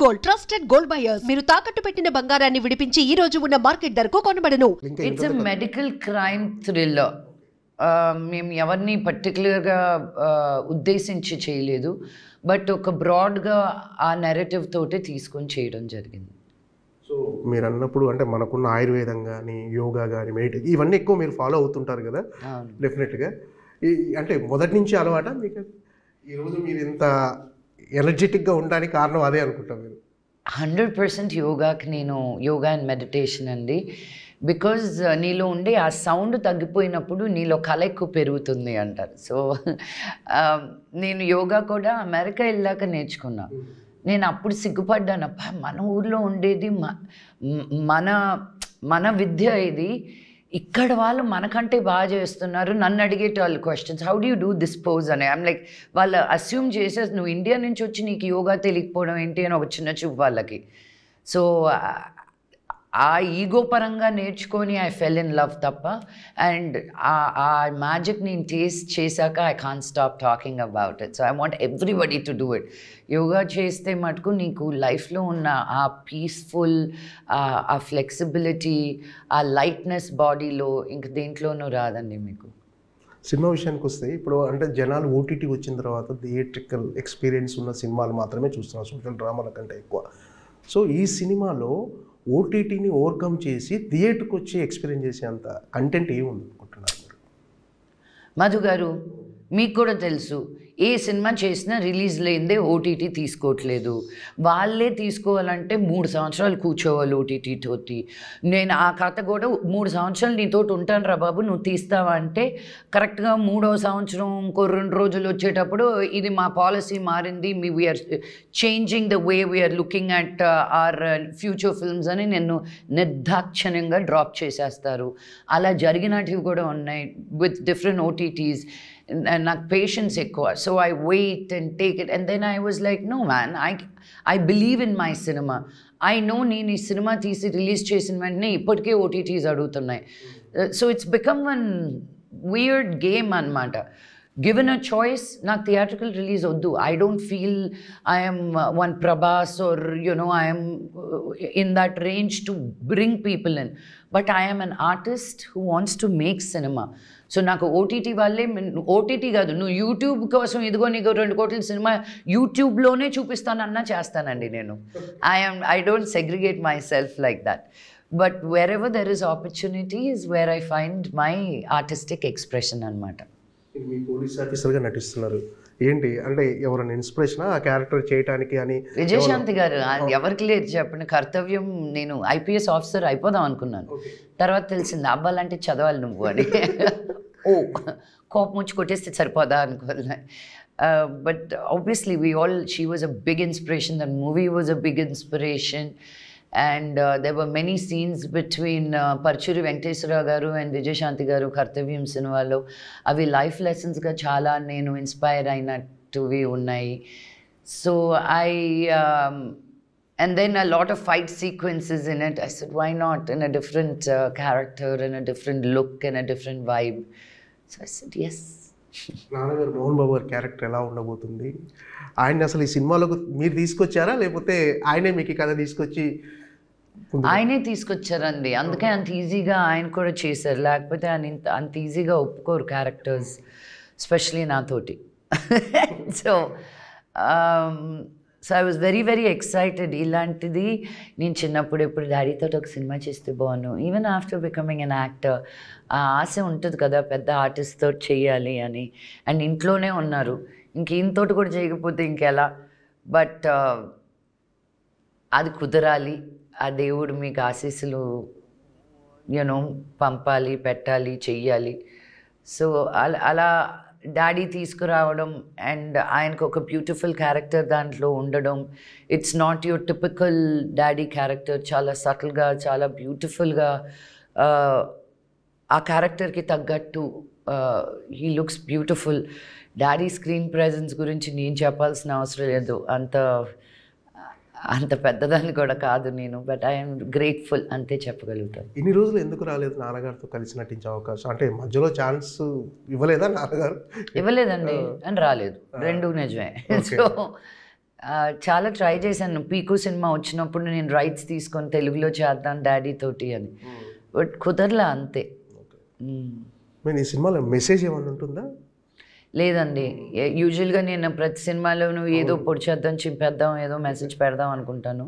Gold trusted gold buyers మీరు తాకట్టు పెట్టిన బంగారాన్ని విడిపించి ఈ రోజు ఉన్న మార్కెట్ ధరకు కొనబడను. It's a medical crime thriller. మేము ఎవరిని పర్టికులర్గా ఉద్దేశించి చేయలేదు, బట్ ఒక బ్రాడ్గా ఆ నెరేటివ్ తోటి తీసుకొని చేయడం జరిగింది. సో మీరు అన్నప్పుడు అంటే మనకున్న ఆయుర్వేదం కానీ, యోగా కానీ, మెడిటేషన్ ఇవన్నీ ఎక్కువ మీరు ఫాలో అవుతుంటారు కదా. డెఫినెట్గా అంటే మొదటి నుంచి అలవాట మీకు? ఈరోజు మీరు ఇంత ఎనర్జెటిక్గా ఉండడానికి కారణం అదే అనుకుంటాం మీరు? 100% యోగాకి నేను యోగా అండ్ మెడిటేషన్ అండి. బికాజ్ నీలో ఉండే ఆ సౌండ్ తగ్గిపోయినప్పుడు నీలో కళ ఎక్కువ పెరుగుతుంది అంటారు. సో నేను యోగా కూడా అమెరికా వెళ్ళాక నేర్చుకున్నా. నేను అప్పుడు సిగ్గుపడ్డాను, అబ్బా మన ఊర్లో ఉండేది మన విద్య ఇది, ఇక్కడ వాళ్ళు మనకంటే బాగా చేస్తున్నారు. నన్ను అడిగేటవాళ్ళు questions, how do you do this pose అని. ఐమ్ లైక్, వాళ్ళు అస్యూమ్ చేసేసి నువ్వు ఇండియా నుంచి వచ్చి నీకు యోగా తెలియకపోవడం ఏంటి అని ఒక చిన్న చూపు వాళ్ళకి. సో ఆ ఈగో పరంగా నేర్చుకొని ఐ ఫెల్ ఇన్ లవ్ తప్ప. అండ్ ఆ మ్యాజిక్ నేను టేస్ట్ చేశాక I can't stop talking about it. So I want everybody to do it. Yoga చేస్తే మటుకు నీకు లైఫ్లో ఉన్న ఆ పీస్ఫుల్, ఆ ఫ్లెక్సిబిలిటీ, ఆ లైట్నెస్ బాడీలో ఇంక దేంట్లోనూ రాదండి మీకు. సినిమా విషయానికి వస్తే ఇప్పుడు అంటే జనాలు ఓటీటీ వచ్చిన తర్వాత థియేట్రికల్ ఎక్స్పీరియన్స్ ఉన్న సినిమాలు మాత్రమే చూస్తున్నారు, సోషల్ డ్రామాల కంటే ఎక్కువ. సో ఈ సినిమాలో ఓటీటీని ఓవర్కమ్ చేసి థియేటర్కి వచ్చి ఎక్స్పీరియన్స్ చేసేంత కంటెంట్ ఏముంది అనుకుంటున్నారు మీరు? మధు గారు, మీకు కూడా తెలుసు, ఏ సినిమా చేసినా రిలీజ్ లేనిదే ఓటీటీ తీసుకోవట్లేదు. వాళ్ళే తీసుకోవాలంటే 3 సంవత్సరాలు కూర్చోవాలి ఓటీటీ తోటి. నేను ఆ కథ కూడా 3 సంవత్సరాలు నీతోటి ఉంటాను రా బాబు, నువ్వు తీస్తావా అంటే కరెక్ట్గా 3వ సంవత్సరం ఇంకో 2 రోజులు వచ్చేటప్పుడు ఇది మా పాలసీ మారింది, we're changing the way we're looking at our future films అని నిన్ను నిర్దాక్షిణ్యంగా డ్రాప్ చేసేస్తారు. అలా జరిగినటివి కూడా ఉన్నాయి విత్ డిఫరెంట్ ఓటీటీస్. And నాకు పేషెన్స్ ఎక్కువ. So I wait and take it. And then I was like, no man, I believe in my cinema. I know నేను ఈ సినిమా తీసి రిలీజ్ చేసిన వెంటనే ఇప్పటికే ఓటీటీస్ అడుగుతున్నాయి. So it's become one weird game అనమాట. గివెన్ అ చాయిస్, నాకు theatrical release వద్దు. I don't feel I'm one Prabhas or I'm in that range to bring people in. But I'm an artist who wants to make cinema. So నాకు OTT వాళ్ళే, OTT కాదు, నువ్వు YouTube కోసం ఇదిగో నీకు 2 కోట్ల సినిమా యూట్యూబ్లోనే చూపిస్తానన్నా చేస్తానండి నేను. I don't segregate my self like that. But where ever there is opportunity is where I find my artistic expression అనమాట. మీ పోలీస్ ఆఫీసర్గా నటిస్తున్నారు ఏంటి అంటే ఎవరైనా ఇన్స్పిరేషన్ ఆ క్యారెక్టర్ చేయడానికి అని? విజయశాంతి గారు, ఎవరికి లేదు చెప్పండి. కర్తవ్యం, నేను ఐపీఎస్ ఆఫీసర్ అయిపోదాం అనుకున్నాను. తర్వాత తెలిసింది అవ్వాలంటే చదవాలి నువ్వు అని. ఓ కోపం వచ్చి కొట్టేస్తే సరిపోదా అనుకోలే. But obviously she was a big inspiration. The movie was a big inspiration. And there were many scenes between Parchuri Venkateswara garu and Vijayashanti garu Kartavyam సినిమాలో. అవి లైఫ్ లెసన్స్గా చాలా నేను ఇన్స్పైర్ అయినట్టువి ఉన్నాయి. So and then a lot of fight sequences in it. I said, why not in a different character, in a different look, in a different vibe. So I said, yes. నాన్నగారు మోహన్ బాబు గారి character ఎలా ఉండబోతుంది? ఆయన అసలు ఈ సినిమాలోకి మీరు తీసుకొచ్చారా లేకపోతే ఆయనే మీకు ఈ కథ తీసుకొచ్చి? ఆయనే తీసుకొచ్చారండి. అందుకే అంత ఈజీగా ఆయన కూడా చేశారు. లేకపోతే ఆయన అంత ఈజీగా ఒప్పుకోరు క్యారెక్టర్స్, ఎస్పెషలీ నాతోటి. So I was very very excited. ఇలాంటిది నేను చిన్నప్పుడు ఎప్పుడు డాడీతో ఒక సినిమా చేస్తే బాగున్నాను. Even after becoming an actor ఆ ఆశ ఉంటుంది కదా, పెద్ద ఆర్టిస్ట్తో చేయాలి అని. అండ్ ఇంట్లోనే ఉన్నారు, ఇంకేంతోటి కూడా చేయకపోతే ఇంకెలా. బట్ అది కుదరాలి, ఆ దేవుడు మీకు ఆశీస్సులు పంపాలి, పెట్టాలి, చెయ్యాలి. సో అలా డాడీ తీసుకురావడం అండ్ ఆయనకు ఒక బ్యూటిఫుల్ క్యారెక్టర్ దాంట్లో ఉండడం. It's not your typical daddy character. చాలా సటిల్గా, చాలా బ్యూటిఫుల్గా ఆ క్యారెక్టర్కి తగ్గట్టు he looks beautiful. Daddy screen presence గురించి నేను చెప్పాల్సిన అవసరం లేదు, అంత పెద్దదాన్ని కూడా కాదు నేను. బట్ ఐఎమ్ గ్రేట్ఫుల్, అంతే చెప్పగలుగుతాను. ఇన్ని రోజులు ఎందుకు రాలేదు నాన్నగారితో కలిసి నటించే అవకాశం? అంటే మధ్యలో ఛాన్స్ ఇవ్వలేదా నాన్నగారు? ఇవ్వలేదండి అని రాలేదు, రెండు నిజమే. సో చాలా ట్రై చేశాను. పీకు సినిమా వచ్చినప్పుడు నేను రైట్స్ తీసుకొని తెలుగులో చేద్దాం డాడీ తోటి అని, బట్ కుదరలా అంతే. ఈ సినిమాలో మెసేజ్ ఏమైనా ఉంటుందా? లేదండి, యూజువల్గా నేను ప్రతి సినిమాలోనూ ఏదో పొడి చేద్దాం, చింపేద్దాం, ఏదో మెసేజ్ పెడదాం అనుకుంటాను.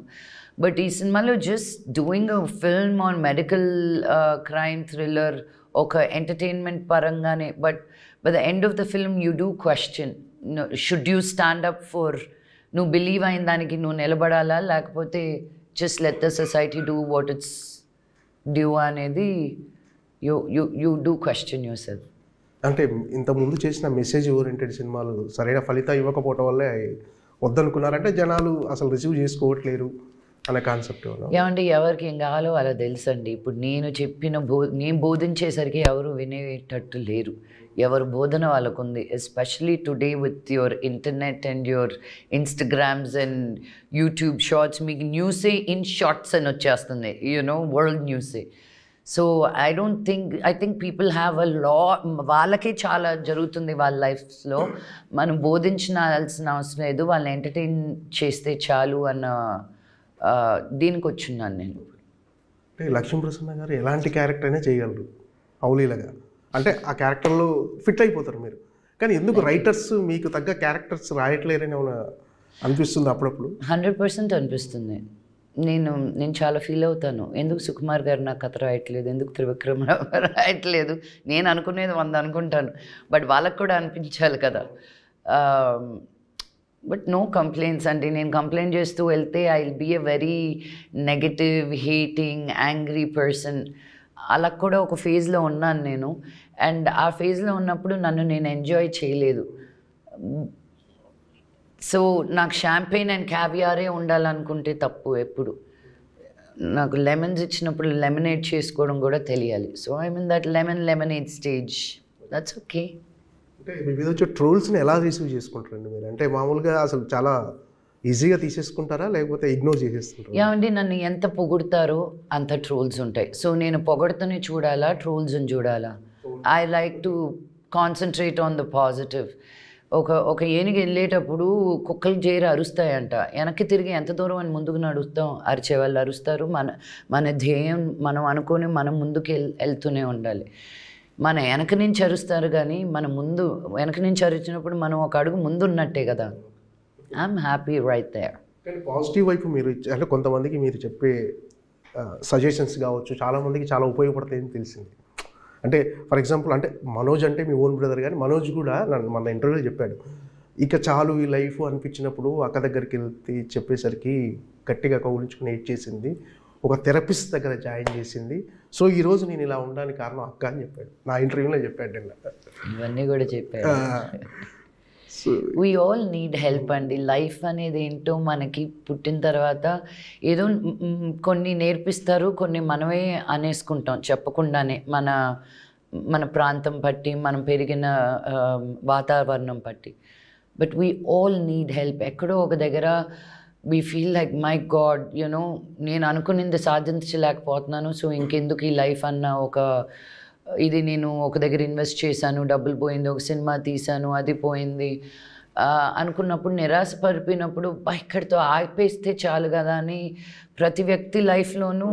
బట్ ఈ సినిమాలో just doing a film on medical crime thriller, ఒక ఎంటర్టైన్మెంట్ పరంగానే. But by the end of the film you do question, should you stand up for, నువ్వు బిలీవ్ అయిన దానికి నువ్వు నిలబడాలా, లేకపోతే just let the society do what it's due అనేది you do question yourself. అంటే ఇంతకుముందు చేసిన మెసేజ్ ఓరియంటెడ్ సినిమాలు సరైన ఫలితం ఇవ్వకపోవటం వల్లే వద్దనుకున్నారంటే జనాలు అసలు రిసీవ్ చేసుకోవట్లేరు అనే కాన్సెప్ట్. ఏమంటే ఎవరికి ఏం కావాలో అలా తెలుసండి. ఇప్పుడు నేను చెప్పిన నేను బోధించేసరికి ఎవరు వినేటట్టు లేరు. ఎవరు బోధన వాళ్ళకు ఉంది. Especially today with your internet and your Instagrams and YouTube shorts, మీకు న్యూసే ఇన్ షార్ట్స్ అని వచ్చేస్తుంది, వరల్డ్ న్యూసే. So I think people have a వాళ్ళకే చాలా జరుగుతుంది వాళ్ళ లైఫ్స్లో. మనం బోధించాల్సిన అవసరం లేదు, వాళ్ళని ఎంటర్టైన్ చేస్తే చాలు అన్న దీనికి వచ్చున్నాను నేను. అంటే లక్ష్మీప్రసన్న గారు ఎలాంటి క్యారెక్టర్ అయినా చేయగలరు అవలీలగా, అంటే ఆ క్యారెక్టర్లో ఫిట్ అయిపోతారు మీరు. కానీ ఎందుకు రైటర్స్ మీకు తగ్గ క్యారెక్టర్స్ రాయట్లేరని ఏమైనా అనిపిస్తుంది అప్పుడప్పుడు? 100% అనిపిస్తుంది. నేను చాలా ఫీల్ అవుతాను, ఎందుకు సుకుమార్ గారు నాకు కథ రాయట్లేదు, ఎందుకు త్రివిక్రమ్ రాయట్లేదు. నేను అనుకునేది 100 అనుకుంటాను, బట్ వాళ్ళకు కూడా అనిపించాలి కదా. బట్ నో కంప్లైంట్స్ అండి. నేను కంప్లైంట్ చేస్తూ వెళ్తే I will be a very negative, hating, angry person. అలా కూడా ఒక ఫేజ్లో ఉన్నాను నేను. అండ్ ఆ ఫేజ్లో ఉన్నప్పుడు నన్ను నేను ఎంజాయ్ చేయలేదు. సో నాకు షాంపెయిన్ అండ్ క్యావియారే ఉండాలనుకుంటే తప్పు. ఎప్పుడు నాకు లెమన్స్ ఇచ్చినప్పుడు లెమనేడ్ చేసుకోవడం కూడా తెలియాలి. So I mean that lemonade stage, that's okay. అంటే మీ మీద వచ్చే ట్రోల్స్ని ఎలా రిసీవ్ చేసుకుంటారండి మీరు? అంటే మామూలుగా అసలు చాలా ఈజీగా తీసేసుకుంటారా, లేకపోతే ఇగ్నోర్ చేసేస్తుంటారా? ఏమండి, నన్ను ఎంత పొగుడతారో అంత ట్రోల్స్ ఉంటాయి. సో నేను పొగడుతూనే చూడాలా, ట్రోల్స్ని చూడాలా? I like to concentrate on the positive. ఒక ఏనుగు వెళ్ళేటప్పుడు కుక్కలు చేరి అరుస్తాయంట, వెనక్కి తిరిగి ఎంత దూరం అని ముందుకు నడుస్తాం, అరిచే వాళ్ళు అరుస్తారు. మన ధ్యేయం మనం అనుకొని మనం ముందుకు వెళ్తూనే ఉండాలి. మన వెనక నుంచి అరుస్తారు కానీ వెనక నుంచి అరిచినప్పుడు మనం ఒక అడుగు ముందు ఉన్నట్టే కదా. I'm happy right there. కానీ పాజిటివ్ వైపు మీరు అంటే కొంతమందికి మీరు చెప్పే సజెషన్స్ కావచ్చు చాలామందికి చాలా ఉపయోగపడతాయని తెలిసింది. అంటే ఫర్ ఎగ్జాంపుల్, అంటే మనోజ్ అంటే మీ ఓన్ బ్రదర్, కానీ మనోజ్ కూడా మన ఇంటర్వ్యూలో చెప్పాడు, ఇక చాలు ఈ లైఫ్ అనిపించినప్పుడు అక్క దగ్గరికి వెళ్తే చెప్పేసరికి గట్టిగా కౌలించుకుని ఏడ్చేసింది, ఒక థెరపిస్ట్ దగ్గర జాయిన్ చేసింది. సో ఈరోజు నేను ఇలా ఉండడానికి కారణం అక్క అని చెప్పాడు, నా ఇంటర్వ్యూలో చెప్పాడు. ఇవన్నీ కూడా చెప్పాడు. వీ ఆల్ నీడ్ హెల్ప్ అండి. లైఫ్ అనేది ఏంటో మనకి పుట్టిన తర్వాత ఏదో కొన్ని నేర్పిస్తారు, కొన్ని మనమే అనేసుకుంటాం చెప్పకుండానే. మన ప్రాంతం బట్టి, మనం పెరిగిన వాతావరణం బట్టి. But we all need help. ఎక్కడో ఒక దగ్గర we feel like my God, నేను అనుకునింది సాధించలేకపోతున్నాను, సో ఇంకెందుకు ఈ లైఫ్ అన్న ఇది నేను ఒక దగ్గర ఇన్వెస్ట్ చేశాను, డబ్బులు పోయింది, ఒక సినిమా తీశాను, అది పోయింది అనుకున్నప్పుడు, నిరాశపడిపోయినప్పుడు ఇక్కడితో ఆగిపేస్తే చాలు కదా అని ప్రతి వ్యక్తి లైఫ్లోనూ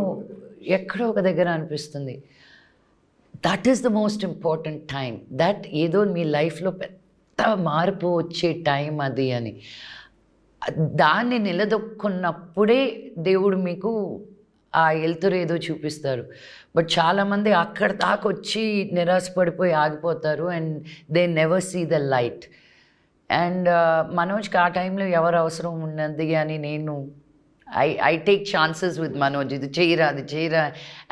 ఎక్కడో ఒక దగ్గర అనిపిస్తుంది. That is the most important time. That ఏదో మీ లైఫ్లో పెద్ద మార్పు వచ్చే టైం అది అని. దాన్ని నిలదొక్కున్నప్పుడే దేవుడు మీకు ఆ వెళ్తురు ఏదో చూపిస్తారు. బట్ చాలామంది అక్కడ దాకా వచ్చి నిరాశపడిపోయి ఆగిపోతారు and they never see the light. And మనోజ్కి ఆ టైంలో ఎవరు అవసరం ఉన్నది అని నేను I take chances with Manoj, ఇది చేయరా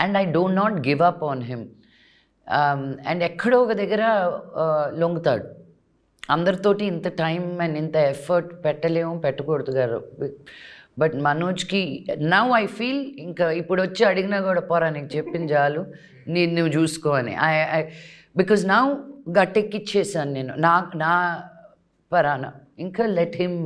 and I don't not give up on him. And ఎక్కడో ఒక దగ్గర లొంగుతాడు. అందరితోటి ఇంత టైం అండ్ ఇంత ఎఫర్ట్ పెట్టకూడదు గారు. బట్ మనోజ్కి నౌ ఐ ఫీల్, ఇంకా ఇప్పుడు వచ్చి అడిగినా కూడా పోరా నీకు చెప్పింది చాలు, నువ్వు చూసుకో అని. బికాజ్ నౌ గట్టెక్కిచ్చేసాను నేను నా పరాన. ఇంకా లెట్ హిమ్